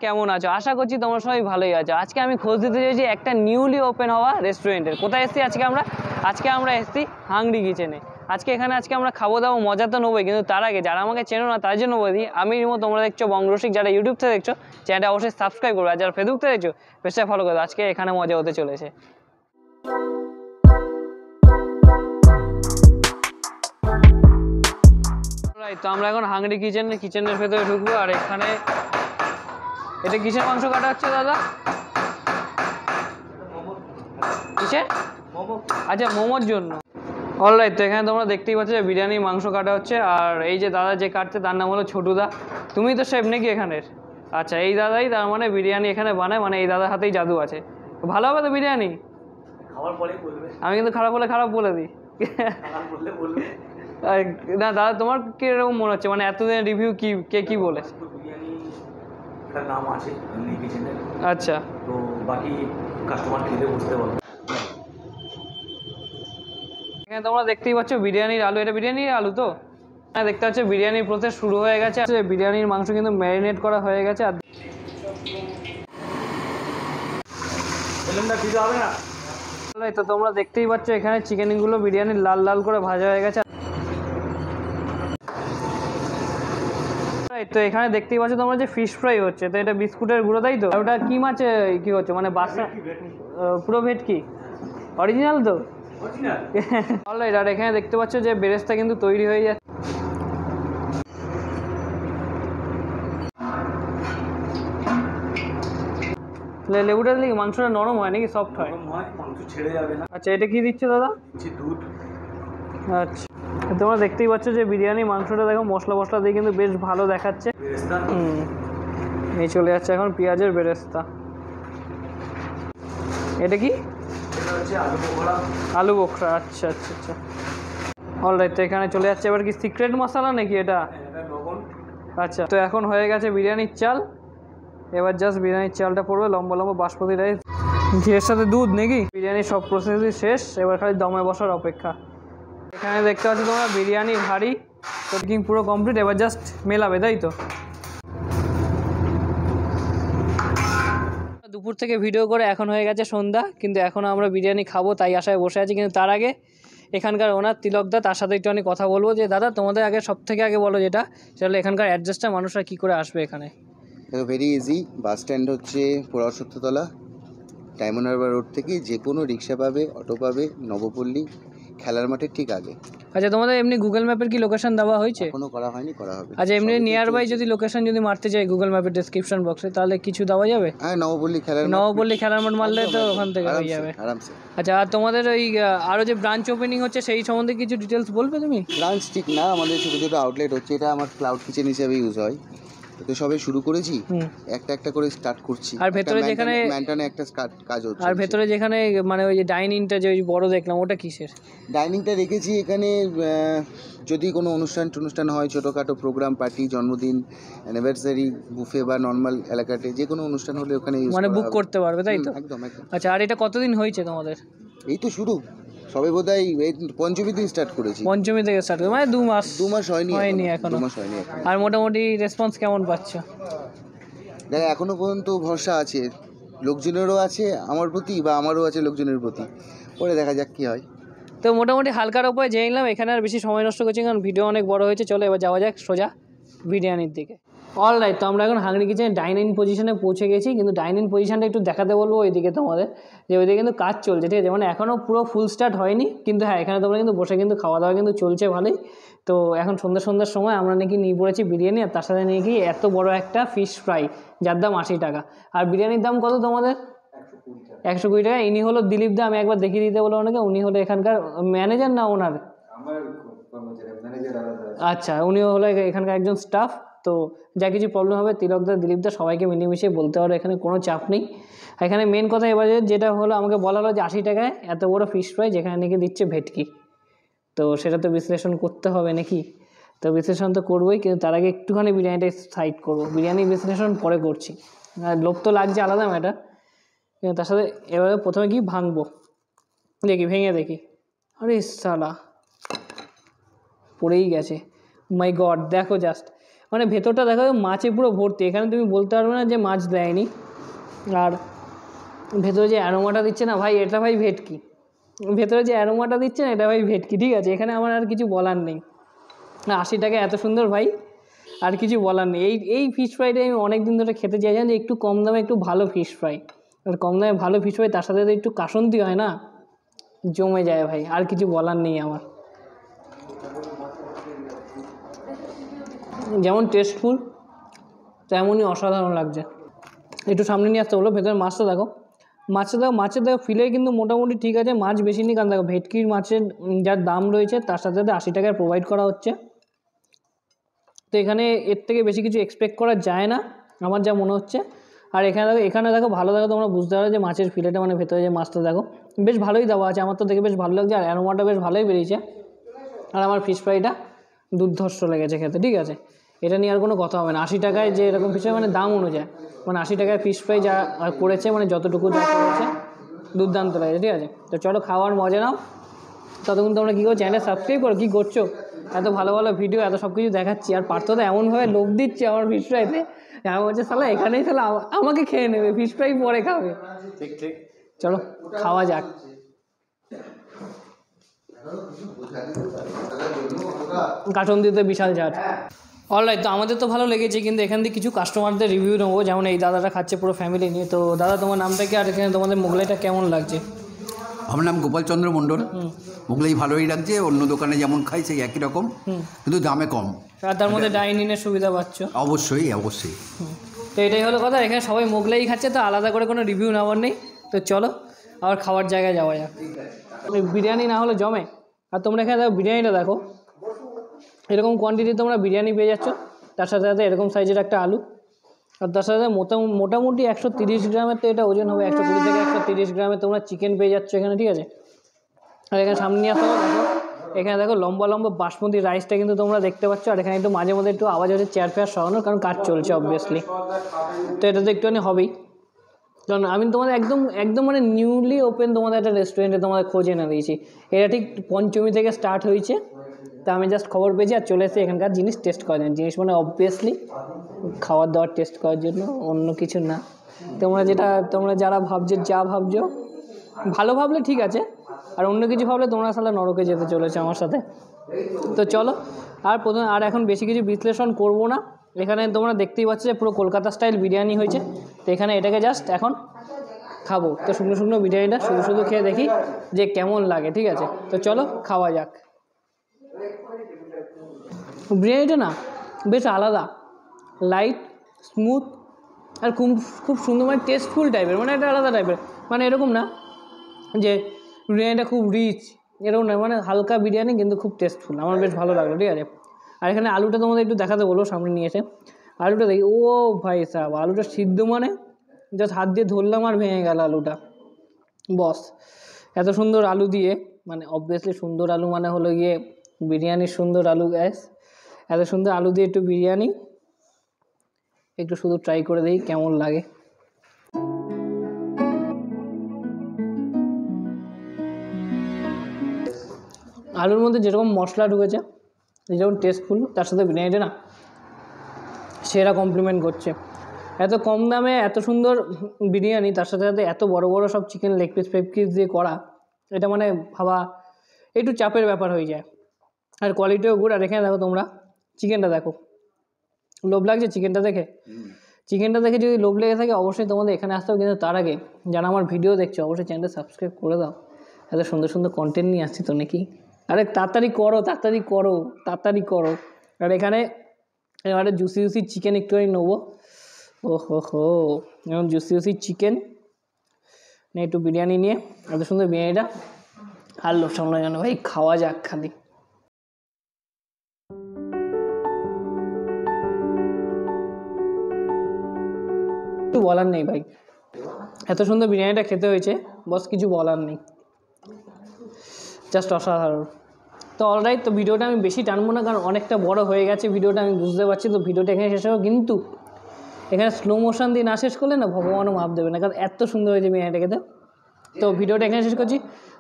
কেমন আছো? আশা করছি তোমরা সবাই ভালোই আছো। আজকে আমি খোঁজ দিতে চাইছি একটা নিউলি ওপেন হওয়া রেস্টুরেন্টের। কোথায় এসেছি আজকে আমরা এসেছি হাংরি কিচেনে। আজকে আমরা খাবো দাবো, মজা তো নেবোই, কিন্তু তার আগে যারা আমাকে চেনো না তার জন্য বলি, আমি তোমরা দেখছো বঙ্গরসিক, যারা ইউটিউব থেকে দেখছো চ্যানেলটা অবশ্যই সাবস্ক্রাইব করো, আর যারা ফেসবুক থেকে দেখছো পেজটা ফলো করো। আজকে এখানে মজা হতে চলেছে। তো আমরা এখন হাংরি কিচেনের ভেতরে ঢুকবো। আর এখানে এটা কিসের মাংস কাটা হচ্ছে দাদা? কিসের? আচ্ছা, মোমোর জন্য। অলরাইট, তো এখানে তোমরা দেখতেই পাচ্ছ যে বিরিয়ানির মাংস কাটা হচ্ছে। আর এই যে দাদা যে কাটছে তার নাম হলো ছোটুদা। তুমি তো শেফ নাকি এখানের? আচ্ছা, এই দাদাই তার মানে বিরিয়ানি এখানে বানায়, মানে এই দাদার হাতেই জাদু আছে। ভালো হবে তো বিরিয়ানি? আমি কিন্তু খারাপ হলে খারাপ বলে দিই। না দাদা, তোমার কিরকম মনে হচ্ছে, মানে এতদিনের রিভিউ কি বলে? নাম আছে আচ্ছা, তো বাকি কাস্টমার খেলে বুঝতে পারবে। এখানে তোমরা দেখতেই পাচ্ছ বিরিয়ানির আলু। এটা বিরিয়ানির আলু তো? হ্যাঁ, দেখতে পাচ্ছ বিরিয়ানির প্রসেস শুরু হয়ে গেছে। বিরিয়ানির মাংস কিন্তু ম্যারিনেট করা হয়ে গেছে। আর তো তোমরা দেখতেই পাচ্ছ এখানে চিকেনগুলো বিরিয়ানির লাল লাল করে ভাজা হয়ে গেছে। তো এখানে দেখতেই পাচ্ছ তোমরা যে ফিশ ফ্রাই হচ্ছে, তো এটা বিস্কুটের গুঁড়ো, তাই তো? ওটা কি মাছ কি হচ্ছে, মানে বাসা পুরো ভেটকি অরিজিনাল তো? অলরাইট, আর এখানে দেখতে পাচ্ছ যে বেরেস্তা কিন্তু তৈরি হয়ে যাচ্ছে। লেবুটা দিলে মাংসটা নরম হয় নাকি সফট হয়? মাংস ছেড়ে যাবে না। আচ্ছা, এটা কি দিচ্ছে দাদা? দুধ। আচ্ছা, তোমরা দেখতেই পাচ্ছ যে বিরিয়ানি মাংসটা দেখো মশলা দিয়ে কিন্তু বেশ ভালো দেখাচ্ছে। এই চলে যাচ্ছে এখন পেঁয়াজের বেরেস্তা। এটা কি? আলু বোখরা। আচ্ছা। অলরাইট, তো এখানে চলে যাচ্ছে এবার কি সিক্রেট মশলা নাকি এটা? আচ্ছা, তো এখন হয়ে গেছে বিরিয়ানির চাল। এবার জাস্ট বিরিয়ানির চালটা পড়বে, লম্বা লম্বা বাসমতি রাইস, ঘিয়ের সাথে দুধ নাকি? বিরিয়ানির সব প্রসেসই শেষ, এবার খালি দমে বসার অপেক্ষা। এখানে দেখতে পাচ্ছি তোমরা বিরিয়ানির হাঁড়ি কুকিং পুরো কমপ্লিট, এবার জাস্ট মেলাবে, তাই তো? দুপুর থেকে ভিডিও করে এখন হয়ে গেছে সন্ধ্যা, কিন্তু এখনও আমরা বিরিয়ানি খাবো তাই আশায় বসে আছি। কিন্তু তার আগে এখানকার ওনার তিলকদা, তার সাথে একটু কথা বলবো। যে দাদা, তোমাদের সব থেকে আগে বলো যেটা, সেটা হলো এখানকার অ্যাড্রেসটা, মানুষরা কী করে আসবে এখানে? Very easy. বাস স্ট্যান্ড হচ্ছে পোড়া সত্যতলা, ডায়মন্ড হারবার রোড থেকে যে কোনো রিক্সা পাবে, অটো পাবে, নবপল্লী খেলার মাঠের ঠিক আগে। আচ্ছা, তোমাদের এমনি গুগল ম্যাপের কি লোকেশন দেওয়া হয়েছে? এখনো করা হয়নি, করা হবে। আচ্ছা, এমনি নিয়ার বাই যদি লোকেশন যদি মারতে চাই গুগল ম্যাপের ডেসক্রিপশন বক্সে, তাহলে কিছু দেওয়া যাবে? হ্যাঁ, নবপল্লী খেলার মাঠ মারলে তো ওখান থেকে হয়ে যাবে আরামসে। আচ্ছা, আর তোমাদের ওই আরও যে ব্রাঞ্চ ওপেনিং হচ্ছে সেই সম্বন্ধে কিছু ডিটেলস বলবে তুমি? ব্রাঞ্চ ঠিক না, আমাদের ছোটো ছোটো আউটলেট হচ্ছে। এটা আমার ক্লাউড কিচেন হিসেবে ইউজ হয়, তো সবে শুরু করেছি, একটা করে স্টার্ট করছি। আর ভেতরে যেখানে ম্যান্টনে একটা কাজ হচ্ছে। আর ভেতরে যেখানে মানে ওই যে ডাইনিংটা যে ওই বড় দেখলাম, ওটা কিসের? ডাইনিংটা রেখেছি এখানে, যদি কোনো অনুষ্ঠান হয়, ছোটোখাটো প্রোগ্রাম, পার্টি, জন্মদিন, অ্যানিভার্সারি, বুফে বা নর্মাল এলাকাতে যে কোনো অনুষ্ঠান হলে ওখানে মানে বুক করতে পারবে, তাই তো? একদম। আচ্ছা, আর এটা কতদিন হয়েছে তোমাদের? এই তো শুরু, সবে বোধহয় পঞ্চমী দিন স্টার্ট করেছি। পঞ্চমী থেকে স্টার্ট করে, মানে 2 মাস হয়নি এখনো। 2 মাস হয়নি। আর মোটামুটি রেসপন্স কেমন পাচ্ছ? দেখ, এখনো পর্যন্ত ভরসা আছে, লোকজনেরও আছে আমার প্রতি, বা আমারও আছে লোকজনের প্রতি। পরে দেখা যাক কি হয়। তো মোটামুটি হালকার উপরে জেনে নিলাম। এখানে আর বেশি সময় নষ্ট করছি কারণ ভিডিও অনেক বড় হয়েছে। চলো এবার যাওয়া যাক সোজা বিরিয়ানির দিকে। অলরাইট, তো আমরা এখন হাংরি কিচেনে ডাইনিং পজিশনে পৌঁছে গেছি। কিন্তু ডাইনিং পজিশনটা একটু দেখাতে বলবো ওইদিকে তোমাদের, যে ওইদিকে কিন্তু কাজ চলছে, ঠিক আছে? মানে এখনও পুরো ফুল স্টার্ট হয়নি, কিন্তু হ্যাঁ, এখানে তোমরা কিন্তু বসে কিন্তু খাওয়া দাওয়া কিন্তু চলছে ভালোই। তো এখন সন্ধ্যার সময় আমরা নাকি নিয়ে পড়েছি বিরিয়ানি, আর তার সাথে নিয়ে কি এত বড় একটা ফিশ ফ্রাই, যার দাম 80 টাকা। আর বিরিয়ানির দাম কত তোমাদের? 120 টাকা। ইনি হলো দিলীপ দা, আমি একবার দেখিয়ে দিতে বলো ওনাকে। উনি হলো এখানকার ম্যানেজার না ওনার? আচ্ছা, উনিও হলো এখানকার একজন স্টাফ। তো যা কিছু প্রবলেম হবে তিলকদা, দিলীপদা সবাইকে মিলেমিশে বলতে পারো, এখানে কোনো চাপ নেই। এখানে মেন কথা এবার যেটা হলো, আমাকে বলা হলো যে 80 টাকায় এত বড় ফিশ ফ্রাই, যেখানে নাকি দিচ্ছে ভেটকি। তো সেটা তো বিশ্লেষণ করতে হবে নাকি? তো বিশ্লেষণ তো করবোই, কিন্তু তার আগে একটুখানি বিরিয়ানিটা সাইড করবো। বিরিয়ানি বিশ্লেষণ পরে করছি, লোভ তো লাগছে আলাদা ম্যাটার, কিন্তু তার সাথে এবারে প্রথমে কি ভাঙবো, ভেঙে দেখি। আরে সালা, পড়েই গেছে। মাই গড, দেখো জাস্ট, মানে ভেতরটা দেখো মাছে পুরো ভর্তি, এখানে তুমি বলতে পারবে না যে মাছ দেয়নি। আর ভেতরে যে অ্যারোমাটা দিচ্ছে না ভাই, এটা ভাই ভেটকি, ভেতরে যে অ্যারোমাটা দিচ্ছে না এটা ভাই ভেটকি, ঠিক আছে। এখানে আমার আর কিছু বলার নেই। 80 টাকা এত সুন্দর ভাই, আর কিছু বলার নেই। এই ফিশ ফ্রাইটাই আমি অনেক দিন ধরে খেতে চাইছিলাম, যে একটু কম দামে একটু ভালো ফিশ ফ্রাই। আর কম দামে ভালো ফিশ ফ্রাই, তার সাথে যদি একটু কাসন্তি হয় না, জমে যায় ভাই, আর কিছু বলার নেই আমার। যেমন টেস্টফুল তেমনই অসাধারণ লাগছে। একটু সামনে নিয়ে আসতে বলো, ভেতরে মাছটা দেখো, মাছের দেখো ফিলে কিন্তু মোটামুটি ঠিক আছে, মাছ বেশি নেই। কারণ দেখো ভেটকির মাছের যার দাম রয়েছে তার সাথে সাথে 80 টাকায় প্রোভাইড করা হচ্ছে। তো এখানে এর থেকে বেশি কিছু এক্সপেক্ট করা যায় না আমার যা মনে হচ্ছে। আর এখানে দেখো ভালো দেখো, তোমরা বুঝতে পারো যে মাছের ফিলেটা মানে ভেতরে যে মাছটা দেখো বেশ ভালোই দেওয়া আছে, আমার তো দেখে বেশ ভালো লাগছে। আর অ্যারোমাটা বেশ ভালোই বেরিয়েছে। আর আমার ফিশ ফ্রাইটা দুর্ধর্ষ লেগেছে খেতে, ঠিক আছে। এটা নিয়ে আর কোনো কথা হবে না। 80 টাকায় যে এরকম ফিশ ফ্রাই মানে দাম অনুযায়ী, মানে 80 টাকায় ফিশ ফ্রাই যা করেছে, মানে যতটুকু যা করেছে দুর্দান্ত লাগছে, ঠিক আছে। তো চলো খাওয়ার মজা নাও। ততক্ষণ তোমরা কী করো, চ্যানেল সাবস্ক্রাইব করো, কী করছো? এত ভালো ভালো ভিডিও, এত সব কিছু দেখাচ্ছি, আর পার্থ তো এমনভাবে লোভ দিচ্ছে আমার ফিশ ফ্রাইতে, এমন হচ্ছে শালা এখানেই শালা আমাকে খেয়ে নেবে, ফিশ ফ্রাই পরে খাবে। ঠিক ঠিক। চলো খাওয়া যাক। কার্টুন দিতে বিশাল ঝাড়। অলরাইট, তো আমাদের তো ভালো লেগেছে, কিন্তু এখান থেকে কিছু কাস্টমারদের রিভিউ নেবো। যেমন এই দাদাটা খাচ্ছে পুরো ফ্যামিলি নিয়ে। তো দাদা, তোমার নামটা কি, আর এখানে তোমাদের মোগলাইটা কেমন লাগছে? আমার নাম গোপালচন্দ্র মণ্ডল। মোগলাই ভালোই লাগছে, অন্য দোকানে যেমন খাই সেই একই রকম, কিন্তু দামে কম। আর তার মধ্যে ডাইনিংয়ের সুবিধা পাচ্ছ। অবশ্যই অবশ্যই। তো এটাই হলো কথা, এখানে সবাই মোগলাই খাচ্ছে, তো আলাদা করে কোনো রিভিউ নেওয়ার নেই। তো চলো আবার খাওয়ার জায়গায় যাওয়া যাক। বিরিয়ানি না হলে জমে। আর তোমরা এখানে দেখো বিরিয়ানিটা দেখো, এরকম কোয়ান্টিটি তোমরা বিরিয়ানি পেয়ে যাচ্ছ, তার সাথে সাথে এরকম সাইজের একটা আলু, আর তার সাথে মোটামুটি 130 গ্রামের তো এটা ওজন হবে, 120 থেকে 130 গ্রামের তোমরা চিকেন পেয়ে যাচ্ছ এখানে, ঠিক আছে। আর এখানে সামনে নিয়ে আসতে হবে, দেখো এখানে দেখো লম্বা লম্বা বাসমতি রাইসটা কিন্তু তোমরা দেখতে পাচ্ছ। আর এখানে একটু মাঝে মধ্যে একটু আওয়াজ হচ্ছে চেয়ার ফেয়ার সরানোর, কারণ কাজ চলছে অবভিয়াসলি। তো এটা তো একটুখানি হবেই, কারণ আমি তোমাদের একদম মানে নিউলি ওপেন তোমাদের একটা রেস্টুরেন্টে তোমাদের খোঁজ এনে দিয়েছি। এটা ঠিক পঞ্চমী থেকে স্টার্ট হয়েছে, তা আমি জাস্ট খবর পেয়েছি আর চলে এসেছি এখানকার জিনিস টেস্ট করার জন্য। জিনিস মানে অবভিয়াসলি খাবার দাবার টেস্ট করার জন্য, অন্য কিছু না। তোমরা যারা যা ভাবছো ভালো ভাবলে ঠিক আছে, আর অন্য কিছু ভাবলে তোমরা সালা নরকে যেতে চলেছে আমার সাথে। তো চলো, আর এখন বেশি কিছু বিশ্লেষণ করবো না। এখানে তোমরা দেখতেই পাচ্ছ যে পুরো কলকাতা স্টাইল বিরিয়ানি হয়েছে। তো এখানে এটাকে জাস্ট এখন খাবো। তো শুকনো বিরিয়ানিটা শুধু খেয়ে দেখি যে কেমন লাগে, ঠিক আছে। তো চলো খাওয়া যাক। বিরিয়ানিটা না বেশ আলাদা, লাইট স্মুথ, আর খুব সুন্দর, মানে টেস্টফুল টাইপের, মানে একটা আলাদা টাইপের। মানে এরকম না যে বিরিয়ানিটা খুব রিচ, এরকম না, মানে হালকা বিরিয়ানি কিন্তু খুব টেস্টফুল। আমার বেশ ভালো লাগলো, ঠিক আছে। আর এখানে আলুটা তোমাদের একটু দেখাতে বলবো, সামনে নিয়ে এসে আলুটা দেখি। ও ভাই সাহেব, আলুটা সিদ্ধ মানে জাস্ট হাত দিয়ে ধরলাম আর ভেঙে গেল আলুটা। বস, এত সুন্দর আলু দিয়ে, মানে অবভিয়াসলি সুন্দর আলু মানে হলো গিয়ে বিরিয়ানির সুন্দর আলু। গ্যাস, এত সুন্দর আলু দিয়ে একটু বিরিয়ানি, একটু শুধু ট্রাই করে দেখি কেমন লাগে। আলুর মধ্যে যেরকম মশলা ঢুকেছে, যেরকম টেস্টফুল, তার সাথে বিরিয়ানিটা না সেরা কমপ্লিমেন্ট করছে। এত কম দামে এত সুন্দর বিরিয়ানি, তার সাথে সাথে এত বড় বড় সব চিকেন লেগ পিস দিয়ে করা, এটা মানে ভাবা একটু চাপের ব্যাপার হয়ে যায়। আর কোয়ালিটিও গুড। আর এখানে দেখো তোমরা চিকেনটা দেখো, লোভ লাগছে চিকেনটা দেখে? চিকেনটা দেখে যদি লোভ লেগে থাকে অবশ্যই তোমাদের এখানে আসতে হবে। কিন্তু তার আগে যারা আমার ভিডিও দেখছো অবশ্যই চ্যানেলটা সাবস্ক্রাইব করে দাও। এত সুন্দর সুন্দর কন্টেন্ট নিয়ে আসছি তো নাকি। আরে তাড়াতাড়ি করো। আর এখানে এবারে জুসি চিকেন একটুখানি নেবো। ওহো, যেমন জুসি চিকেন নিয়ে একটু বিরিয়ানি নিয়ে, এত সুন্দর বিরিয়ানিটা আর লোভ সামনে জানো ভাই, খাওয়া যাক খালি। কিছু বলার নেই ভাই, এত সুন্দর বিরিয়ানিটা খেতে হয়েছে, বস কিছু বলার নেই, জাস্ট অসাধারণ। তো অলরাইট, তো ভিডিওটা আমি বেশি টানবো না, কারণ অনেকটা বড় হয়ে গেছে ভিডিওটা, আমি বুঝতে পারছি। তো ভিডিওটা এখানে শেষ হবে, কিন্তু এখানে স্লো মোশন দিয়ে না শেষ করলে না ভগবানও মাপ দেবে না, কারণ এত সুন্দর হয়েছে বিরিয়ানিটা খেতে। তো ভিডিওটা এখানে শেষ করছি।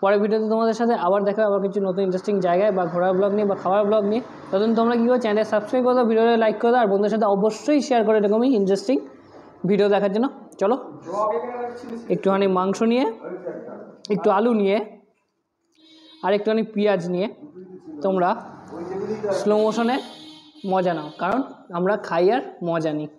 পরের ভিডিওতে তোমাদের সাথে আবার দেখা আবার কিছু নতুন ইন্টারেস্টিং জায়গায় বা ঘোরার ব্লগ নিয়ে বা খাওয়ার ব্লগ নিয়ে। ততদিন তোমরা কী করো, চ্যানেল সাবস্ক্রাইব করো, ভিডিওটা লাইক করো, আর বন্ধুদের সাথে অবশ্যই শেয়ার করো এরকমই ইন্টারেস্টিং ভিডিও দেখার জন্য। চলো, একটুখানি মাংস নিয়ে, একটু আলু নিয়ে, আর একটুখানি পেঁয়াজ নিয়ে তোমরা স্লো মোশনে মজা নাও, কারণ আমরা খাই আর মজা নিই।